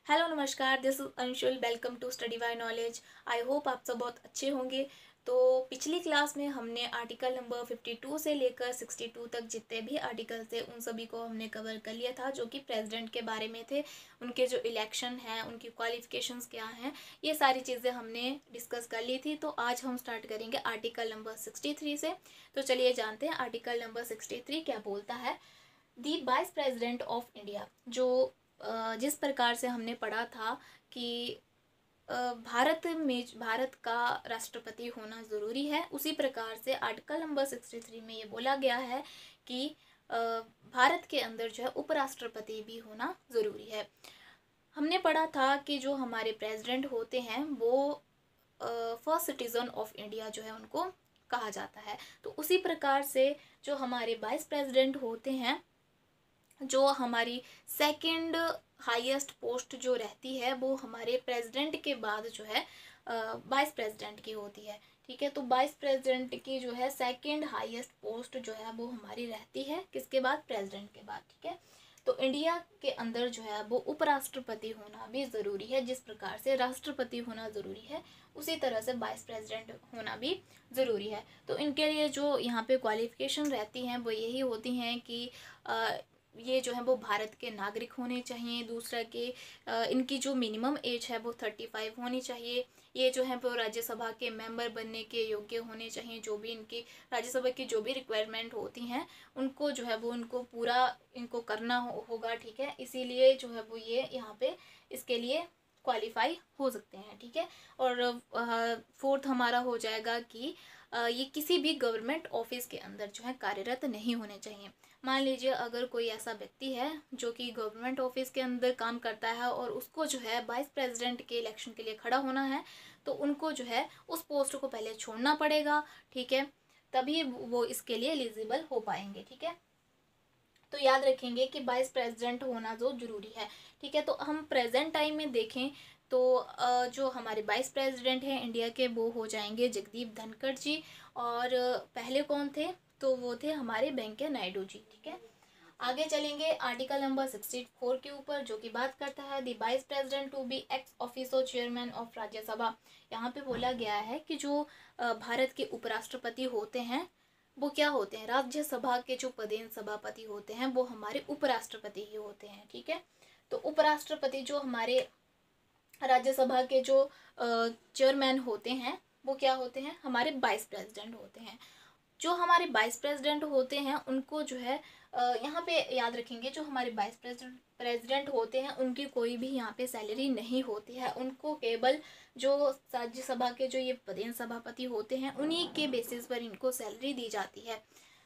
Hello नमस्कार, this is Anshul. Welcome to study by knowledge. I hope आप सब बहुत अच्छे होंगे। तो पिछली क्लास में हमने आर्टिकल नंबर 52 से लेकर 62 तक जितने भी आर्टिकल थे उन सभी को हमने कवर कर लिया था, जो कि प्रेसिडेंट के बारे में थे। उनके जो इलेक्शन हैं, उनकी क्वालिफिकेशंस क्या हैं, ये सारी चीज़ें हमने डिस्कस कर ली थी। तो आज हम स्टार्ट करेंगे आर्टिकल नंबर 63 से। तो चलिए जानते हैं आर्टिकल नंबर 63 क्या बोलता है। The vice president of India, जो जिस प्रकार से हमने पढ़ा था कि भारत का राष्ट्रपति होना ज़रूरी है, उसी प्रकार से आर्टिकल नंबर 63 में ये बोला गया है कि भारत के अंदर जो है उपराष्ट्रपति भी होना ज़रूरी है। हमने पढ़ा था कि जो हमारे प्रेसिडेंट होते हैं वो फर्स्ट सिटीज़न ऑफ इंडिया जो है उनको कहा जाता है। तो उसी प्रकार से जो हमारे वाइस प्रेसिडेंट होते हैं, जो हमारी सेकंड हाईएस्ट पोस्ट जो रहती है वो हमारे प्रेसिडेंट के बाद जो है वाइस प्रेसिडेंट की होती है। ठीक है, तो वाइस प्रेसिडेंट की जो है सेकंड हाईएस्ट पोस्ट जो है वो हमारी रहती है किसके बाद? प्रेसिडेंट के बाद। ठीक है, तो इंडिया के अंदर जो है वो उपराष्ट्रपति होना भी ज़रूरी है। जिस प्रकार से राष्ट्रपति होना ज़रूरी है, उसी तरह से वाइस प्रेसिडेंट होना भी ज़रूरी है। तो इनके लिए जो यहाँ पे क्वालिफिकेशन रहती हैं वो यही होती हैं कि ये जो है वो भारत के नागरिक होने चाहिए। दूसरा कि इनकी जो मिनिमम एज है वो 35 होनी चाहिए। ये जो है वो राज्यसभा के मेंबर बनने के योग्य होने चाहिए। जो भी इनकी राज्यसभा की जो भी रिक्वायरमेंट होती हैं उनको जो है वो उनको पूरा इनको करना होगा। ठीक है, इसीलिए जो है वो ये यहाँ पे इसके लिए क्वालिफाई हो सकते हैं। ठीक है, और फोर्थ हमारा हो जाएगा कि ये किसी भी गवर्नमेंट ऑफिस के अंदर जो है कार्यरत नहीं होने चाहिए। मान लीजिए अगर कोई ऐसा व्यक्ति है जो कि गवर्नमेंट ऑफिस के अंदर काम करता है और उसको जो है वाइस प्रेसिडेंट के इलेक्शन के लिए खड़ा होना है, तो उनको जो है उस पोस्ट को पहले छोड़ना पड़ेगा। ठीक है, तभी वो इसके लिए एलिजिबल हो पाएंगे। ठीक है, तो याद रखेंगे कि वाइस प्रेसिडेंट होना जो जरूरी है। ठीक है, तो हम प्रेजेंट टाइम में देखें तो जो हमारे वाइस प्रेसिडेंट हैं इंडिया के वो हो जाएंगे जगदीप धनखड़ जी। और पहले कौन थे? तो वो थे हमारे वेंकैया नायडू जी। ठीक है, आगे चलेंगे आर्टिकल नंबर 64 के ऊपर, जो कि बात करता है the vice president to be ex officio chairman of Rajya Sabha. यहाँ पे बोला गया है कि जो भारत के उपराष्ट्रपति होते हैं वो क्या होते हैं? राज्यसभा के जो पदेन सभापति होते हैं वो हमारे उपराष्ट्रपति ही होते हैं। ठीक है, तो उपराष्ट्रपति जो हमारे राज्यसभा के जो चेयरमैन होते हैं वो क्या होते हैं? हमारे वाइस प्रेसिडेंट होते हैं। जो हमारे वाइस प्रेसिडेंट होते हैं उनको जो है यहाँ पे याद रखेंगे, जो हमारे वाइस प्रेसिडेंट होते हैं उनकी कोई भी यहाँ पे सैलरी नहीं होती है। उनको केवल जो राज्यसभा के जो ये पदेन सभापति होते हैं उन्हीं के बेसिस पर इनको सैलरी दी जाती है।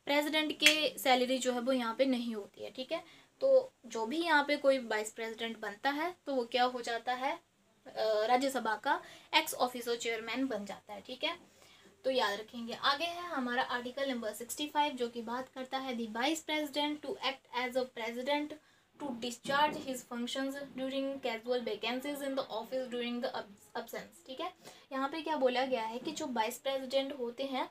प्रेसिडेंट के सैलरी जो है वो यहाँ पे नहीं होती है। ठीक है, तो जो भी यहाँ पे कोई वाइस प्रेसिडेंट बनता है तो वो क्या हो जाता है? राज्यसभा का एक्स ऑफिसो चेयरमैन बन जाता है। ठीक है, तो याद रखेंगे। आगे है हमारा आर्टिकल नंबर 65, जो कि बात करता है the vice president to act as a president to discharge his functions during casual vacancies in the office during the absence. ठीक है, यहाँ पे क्या बोला गया है कि जो वाइस प्रेसिडेंट होते हैं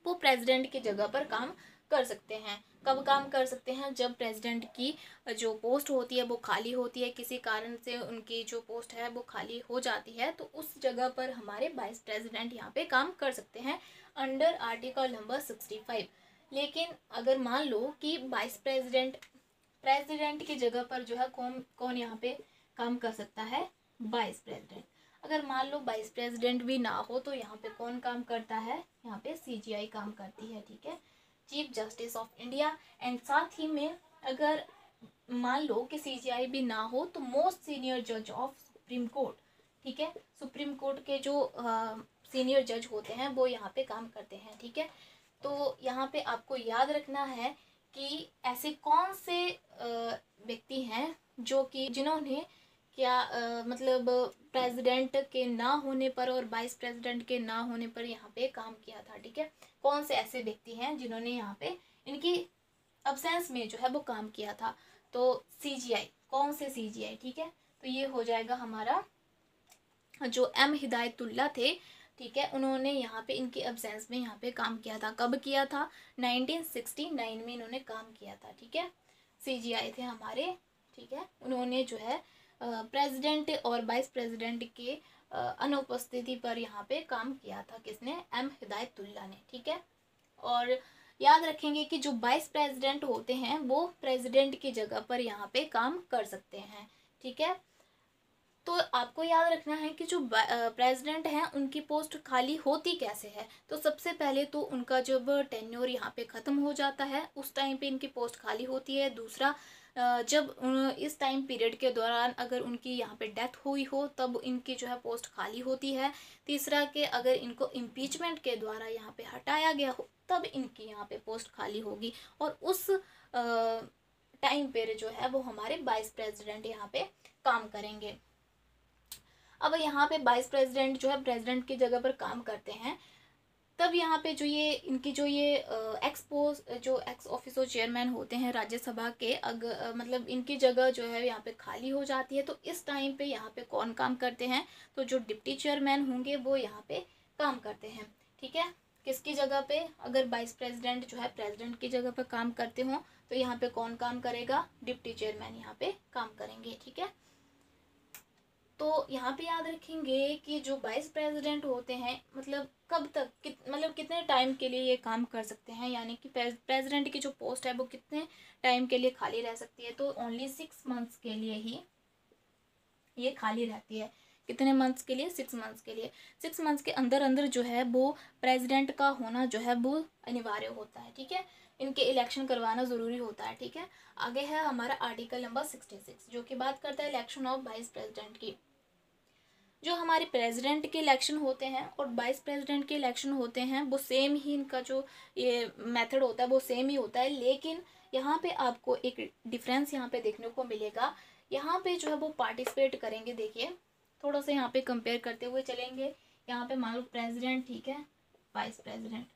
वो प्रेसिडेंट की जगह पर काम कर सकते हैं। कब काम कर सकते हैं? जब प्रेसिडेंट की जो पोस्ट होती है वो खाली होती है, किसी कारण से उनकी जो पोस्ट है वो खाली हो जाती है, तो उस जगह पर हमारे वाइस प्रेसिडेंट यहाँ पे काम कर सकते हैं अंडर आर्टिकल नंबर 65। लेकिन अगर मान लो कि वाइस प्रेसिडेंट की जगह पर जो है कौन कौन यहाँ पे काम कर सकता है? Vice president. अगर मान लो वाइस प्रेसिडेंट भी ना हो तो यहाँ पे कौन काम करता है? यहाँ पे सीजीआई काम करती है। ठीक है, chief justice of India. And साथ ही में अगर मान लो कि सीजीआई भी ना हो तो मोस्ट सीनियर जज ऑफ सुप्रीम कोर्ट। ठीक है, सुप्रीम कोर्ट के जो सीनियर जज होते हैं वो यहाँ पे काम करते हैं। ठीक है, तो यहाँ पे आपको याद रखना है कि ऐसे कौन से व्यक्ति हैं जो कि जिन्होंने क्या मतलब प्रेसिडेंट के ना होने पर और वाइस प्रेसिडेंट के ना होने पर यहाँ पे काम किया था। ठीक है, कौन से ऐसे व्यक्ति हैं जिन्होंने यहाँ पे इनकी अब्सेंस में जो है वो काम किया था? तो सीजीआई। कौन से सीजीआई? ठीक है, तो ये हो जाएगा हमारा जो एम हिदायतुल्ला थे। ठीक है, उन्होंने यहाँ पे इनकी एब्सेंस में यहाँ पे काम किया था। कब किया था? 1969 में इन्होंने काम किया था। ठीक है, सीजीआई थे हमारे। ठीक है, उन्होंने जो है प्रेसिडेंट और वाइस प्रेसिडेंट के अनुपस्थिति पर यहाँ पे काम किया था। किसने? एम हिदायतुल्लाह ने। ठीक है, और याद रखेंगे कि जो वाइस प्रेसिडेंट होते हैं वो प्रेसिडेंट की जगह पर यहाँ पे काम कर सकते हैं। ठीक है, तो आपको याद रखना है कि जो प्रेसिडेंट हैं उनकी पोस्ट खाली होती कैसे है। तो सबसे पहले तो उनका जब टेन्योर यहाँ पे ख़त्म हो जाता है उस टाइम पे इनकी पोस्ट खाली होती है। दूसरा, जब इस टाइम पीरियड के दौरान अगर उनकी यहाँ पे डेथ हुई हो तब इनकी जो है पोस्ट खाली होती है। तीसरा, कि अगर इनको इम्पीचमेंट के द्वारा यहाँ पे हटाया गया हो तब इनकी यहाँ पे पोस्ट खाली होगी, और उस टाइम पे जो है वो हमारे वाइस प्रेसिडेंट यहाँ पे काम करेंगे। अब यहाँ पे वाइस प्रेसिडेंट जो है प्रेसिडेंट की जगह पर काम करते हैं, तब यहाँ पे जो ये इनकी जो ये एक्स ऑफिसो चेयरमैन होते हैं राज्यसभा के, अगर मतलब इनकी जगह जो है यहाँ पे खाली हो जाती है, तो इस टाइम पे यहाँ पे कौन काम करते हैं? तो जो डिप्टी चेयरमैन होंगे वो यहाँ पे काम करते हैं। ठीक है, किसकी जगह पे? अगर वाइस प्रेसिडेंट जो है प्रेसिडेंट की जगह पर काम करते हो तो यहाँ पे कौन काम करेगा? डिप्टी चेयरमैन यहाँ पे काम करेंगे। ठीक है, तो यहाँ पे याद रखेंगे कि जो वाइस प्रेसिडेंट होते हैं मतलब कब तक मतलब कितने टाइम के लिए ये काम कर सकते हैं, यानी कि प्रेसिडेंट की जो पोस्ट है वो कितने टाइम के लिए खाली रह सकती है? तो ओनली 6 मंथ्स के लिए ही ये खाली रहती है। कितने मंथ्स के लिए? 6 मंथ्स के लिए। 6 मंथ्स के अंदर अंदर जो है वो प्रेसिडेंट का होना जो है वो अनिवार्य होता है। ठीक है, इनके इलेक्शन करवाना ज़रूरी होता है। ठीक है, आगे है हमारा आर्टिकल नंबर 66 जो कि बात करता है इलेक्शन ऑफ वाइस प्रेसिडेंट की। जो हमारे प्रेसिडेंट के इलेक्शन होते हैं और वाइस प्रेसिडेंट के इलेक्शन होते हैं वो सेम ही, इनका जो ये मेथड होता है वो सेम ही होता है, लेकिन यहाँ पे आपको एक डिफरेंस यहाँ पे देखने को मिलेगा। यहाँ पे जो है वो पार्टिसिपेट करेंगे, देखिए थोड़ा सा यहाँ पे कंपेयर करते हुए चलेंगे। यहाँ पे मान लो प्रेसिडेंट, ठीक है, वाइस प्रेसिडेंट,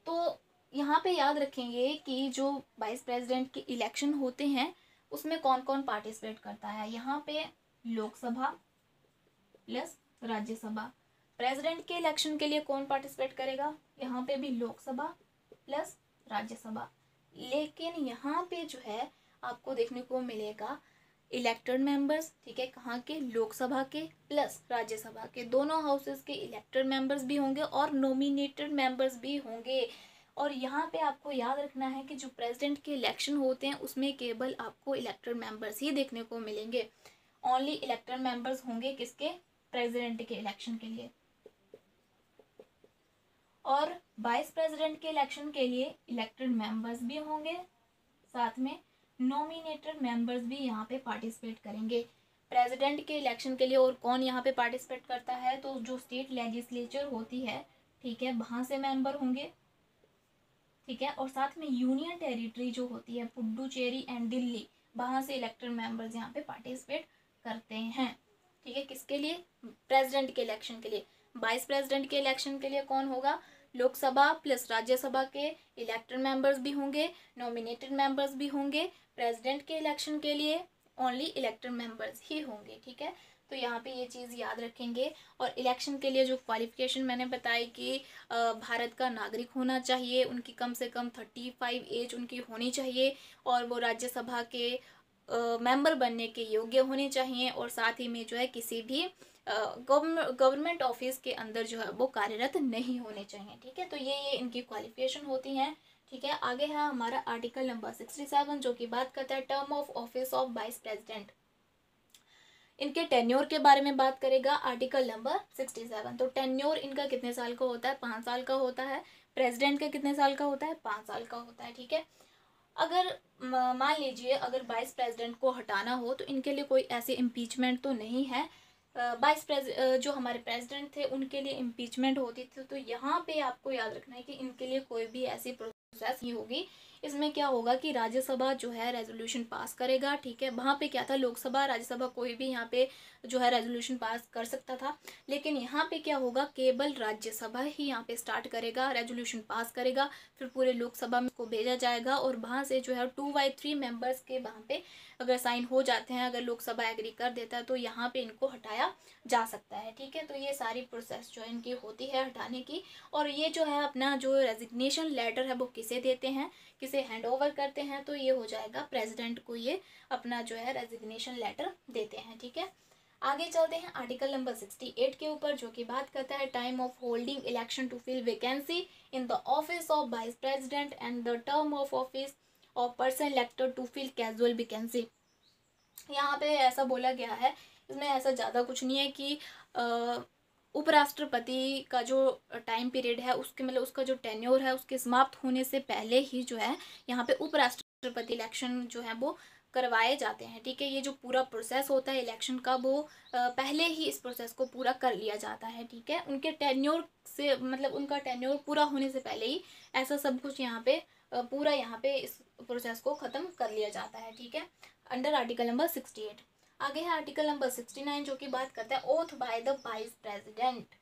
तो यहाँ पे याद रखेंगे कि जो वाइस प्रेसिडेंट के इलेक्शन होते हैं उसमें कौन कौन पार्टिसिपेट करता है। यहाँ पे लोकसभा प्लस राज्यसभा। प्रेसिडेंट के इलेक्शन के लिए कौन पार्टिसिपेट करेगा? यहाँ पे भी लोकसभा प्लस राज्यसभा। लेकिन यहाँ पे जो है आपको देखने को मिलेगा इलेक्टेड मेंबर्स, ठीक है, कहाँ के? लोकसभा के प्लस राज्यसभा के, दोनों हाउसेस के इलेक्टेड मेंबर्स भी होंगे और नॉमिनेटेड मेंबर्स भी होंगे। और यहाँ पे आपको याद रखना है कि जो प्रेसिडेंट के इलेक्शन होते हैं उसमें केवल आपको इलेक्टेड मेंबर्स ही देखने को मिलेंगे। ओनली इलेक्टेड मेंबर्स होंगे किसके? प्रेसिडेंट के इलेक्शन के लिए। और वाइस प्रेसिडेंट के इलेक्शन के लिए इलेक्टेड मेंबर्स भी होंगे, साथ में नॉमिनेटेड मेंबर्स भी यहाँ पे पार्टिसिपेट करेंगे। प्रेसिडेंट के इलेक्शन के लिए और कौन यहाँ पे पार्टिसिपेट करता है? तो जो स्टेट लेजिस्लेचर होती है, ठीक है, वहाँ से मेंबर होंगे, ठीक है, और साथ में यूनियन टेरिटरी जो होती है पुडुचेरी एंड दिल्ली, वहाँ से इलेक्टेड मेंबर्स यहाँ पे पार्टिसिपेट करते हैं। ठीक है, किसके लिए? प्रेसिडेंट के इलेक्शन के लिए। वाइस प्रेसिडेंट के इलेक्शन के लिए कौन होगा? लोकसभा प्लस राज्यसभा के इलेक्टेड मेंबर्स भी होंगे, नॉमिनेटेड मेंबर्स भी होंगे। प्रेसिडेंट के इलेक्शन के लिए ओनली इलेक्टेड मेंबर्स ही होंगे। ठीक है, तो यहाँ पे ये चीज़ याद रखेंगे। और इलेक्शन के लिए जो क्वालिफिकेशन मैंने बताई कि भारत का नागरिक होना चाहिए, उनकी कम से कम 35 एज उनकी होनी चाहिए, और वो राज्यसभा के मेंबर बनने के योग्य होने चाहिए, और साथ ही में जो है किसी भी गवर्नमेंट ऑफिस के अंदर जो है वो कार्यरत नहीं होने चाहिए। ठीक है, तो ये इनकी क्वालिफिकेशन होती हैं। ठीक है, आगे है हमारा आर्टिकल नंबर 67 जो कि बात करता है term of office of vice president. इनके टेन्योर के बारे में बात करेगा आर्टिकल नंबर 67। तो टेन्योर इनका कितने साल का होता है? 5 साल का होता है। प्रेसिडेंट का कितने साल का होता है? 5 साल का होता है। ठीक है, अगर मान लीजिए अगर वाइस प्रेसिडेंट को हटाना हो तो इनके लिए कोई ऐसे इम्पीचमेंट तो नहीं है। जो हमारे प्रेसिडेंट थे उनके लिए इम्पीचमेंट होती थी, तो यहाँ पे आपको याद रखना है कि इनके लिए कोई भी ऐसी प्रोसेस ये होगी। इसमें क्या होगा कि राज्यसभा जो है रेजोल्यूशन पास करेगा, ठीक है। वहाँ पे क्या था, लोकसभा राज्यसभा कोई भी यहाँ पे जो है रेजोल्यूशन पास कर सकता था, लेकिन यहाँ पे क्या होगा, केवल राज्यसभा ही यहाँ पे स्टार्ट करेगा, रेजोल्यूशन पास करेगा, फिर पूरे लोकसभा में को भेजा जाएगा और वहाँ से जो है 2/3 मेंबर्स के वहाँ पे अगर साइन हो जाते हैं, अगर लोकसभा एग्री कर देता है तो यहाँ पे इनको हटाया जा सकता है, ठीक है। तो ये सारी प्रोसेस जो है इनकी होती है हटाने की। और ये जो है अपना जो रेजिग्नेशन लेटर है वो किसे देते हैं, किसे हैंड ओवर करते हैं, तो ये हो जाएगा प्रेसिडेंट को ये अपना जो है रेजिग्नेशन लेटर देते हैं, ठीक है। आगे चलते हैं आर्टिकल नंबर 68 के ऊपर, जो कि बात करता है time of holding election to fill vacancy in the office of vice president and the term of office of person elected to fill casual vacancy. यहाँ पे ऐसा बोला गया है, इसमें ऐसा ज़्यादा कुछ नहीं है कि उपराष्ट्रपति का जो टाइम पीरियड है उसके मतलब उसका जो टेन्योर है उसके समाप्त होने से पहले ही जो है यहाँ पे उपराष्ट्रपति इलेक्शन जो है वो करवाए जाते हैं, ठीक है। ये जो पूरा प्रोसेस होता है इलेक्शन का वो पहले ही इस प्रोसेस को पूरा कर लिया जाता है, ठीक है। उनके टेन्योर से मतलब उनका टेन्योर पूरा होने से पहले ही ऐसा सब कुछ यहाँ पे पूरा यहाँ पे इस प्रोसेस को ख़त्म कर लिया जाता है, ठीक है, अंडर आर्टिकल नंबर 68। आगे है आर्टिकल नंबर 69 जो कि बात करता है oath by the vice president.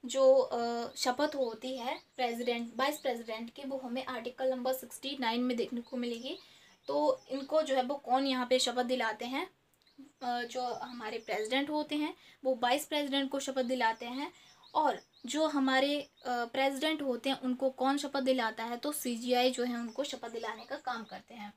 जो शपथ होती है प्रेसिडेंट वाइस प्रेसिडेंट की वो हमें आर्टिकल नंबर 69 में देखने को मिलेगी। तो इनको जो है वो कौन यहाँ पे शपथ दिलाते हैं, जो हमारे प्रेसिडेंट होते हैं वो वाइस प्रेसिडेंट को शपथ दिलाते हैं। और जो हमारे प्रेसिडेंट होते हैं उनको कौन शपथ दिलाता है, तो CGI जो है उनको शपथ दिलाने का काम करते हैं,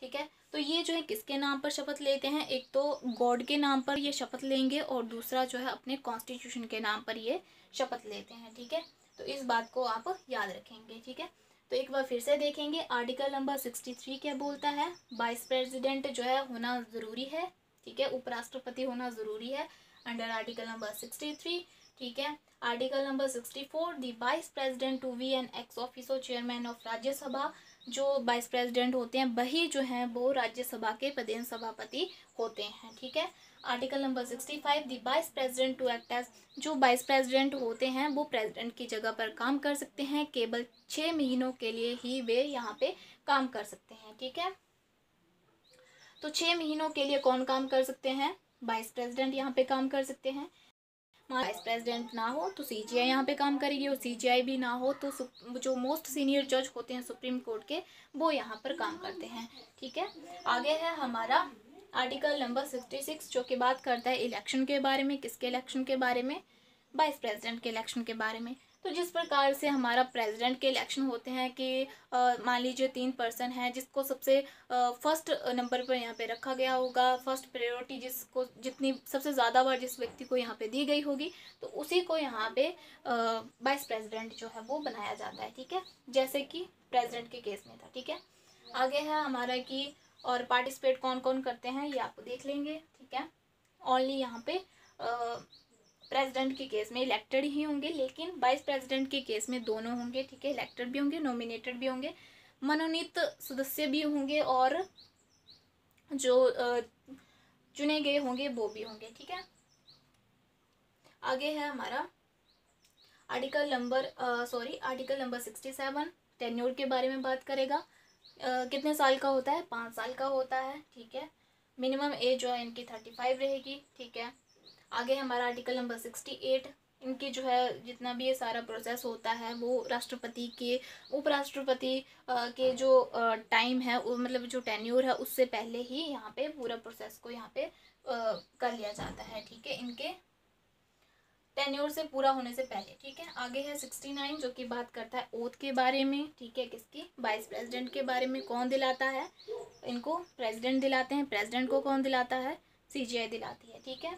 ठीक है। तो ये जो है किसके नाम पर शपथ लेते हैं, एक तो गॉड के नाम पर ये शपथ लेंगे और दूसरा जो है अपने कॉन्स्टिट्यूशन के नाम पर ये शपथ लेते हैं, ठीक है। तो इस बात को आप याद रखेंगे, ठीक है। तो एक बार फिर से देखेंगे आर्टिकल नंबर 63 क्या बोलता है, वाइस प्रेसिडेंट जो है होना ज़रूरी है, ठीक है, उपराष्ट्रपति होना ज़रूरी है अंडर आर्टिकल नंबर 63, ठीक है। Article number 64 the vice president to be an ex officio chairman of Rajya Sabha. जो वाइस प्रेसिडेंट होते हैं वही जो हैं वो राज्यसभा के प्रदेश सभापति होते हैं, ठीक है। Article number 65 the vice president to act as. जो वाइस प्रेसिडेंट होते हैं वो प्रेसिडेंट की जगह पर काम कर सकते हैं, केवल 6 महीनों के लिए ही वे यहाँ पे काम कर सकते हैं, ठीक है। तो 6 महीनों के लिए कौन काम कर सकते हैं, वाइस प्रेसिडेंट यहाँ पे काम कर सकते हैं। वाइस प्रेसिडेंट ना हो तो CGI यहाँ पे काम करेगी, और CGI भी ना हो तो जो मोस्ट सीनियर जज होते हैं सुप्रीम कोर्ट के वो यहाँ पर काम करते हैं, ठीक है। आगे है हमारा आर्टिकल नंबर 66 जो कि बात करता है इलेक्शन के बारे में। किसके इलेक्शन के बारे में, वाइस प्रेसिडेंट के इलेक्शन के बारे में। तो जिस प्रकार से हमारा प्रेसिडेंट के इलेक्शन होते हैं कि मान लीजिए 3 पर्सन हैं जिसको सबसे फर्स्ट नंबर पर यहाँ पे रखा गया होगा, फर्स्ट प्रायोरिटी जिसको जितनी सबसे ज़्यादा बार जिस व्यक्ति को यहाँ पे दी गई होगी तो उसी को यहाँ पे वाइस प्रेसिडेंट जो है वो बनाया जाता है, ठीक है, जैसे कि प्रेसिडेंट के केस में था, ठीक है। आगे है हमारा कि और पार्टिसिपेट कौन कौन करते हैं ये आपको देख लेंगे, ठीक है। ओनली यहाँ पे प्रेसिडेंट के केस में इलेक्टेड ही होंगे, लेकिन वाइस प्रेसिडेंट के केस में दोनों होंगे, ठीक है, इलेक्टेड भी होंगे, नॉमिनेटेड भी होंगे, मनोनीत सदस्य भी होंगे और जो चुने गए होंगे वो भी होंगे, ठीक है। आगे है हमारा आर्टिकल नंबर 67 टेन्योर के बारे में बात करेगा। कितने साल का होता है, 5 साल का होता है, ठीक है। मिनिमम एज जो है इनकी 35 रहेगी, ठीक है। आगे हमारा आर्टिकल नंबर 68 इनकी जो है जितना भी ये सारा प्रोसेस होता है वो राष्ट्रपति के उपराष्ट्रपति के जो टाइम है मतलब जो टेन्योर है उससे पहले ही यहाँ पे पूरा प्रोसेस को यहाँ पे कर लिया जाता है, ठीक है, इनके टेन्योर से पूरा होने से पहले, ठीक है। आगे है 69 जो कि बात करता है ओथ के बारे में, ठीक है, किसकी, वाइस प्रेसिडेंट के बारे में। कौन दिलाता है इनको, प्रेसिडेंट दिलाते हैं। प्रेसिडेंट को कौन दिलाता है, CGI दिलाती है, ठीक है।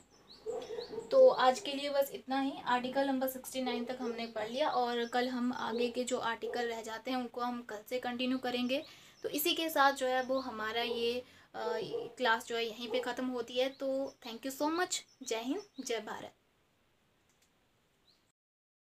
तो आज के लिए बस इतना ही। आर्टिकल नंबर 69 तक हमने पढ़ लिया और कल हम आगे के जो आर्टिकल रह जाते हैं उनको हम कल से कंटिन्यू करेंगे। तो इसी के साथ जो है वो हमारा ये क्लास जो है यहीं पे ख़त्म होती है। तो थैंक यू सो मच। जय हिंद, जय भारत।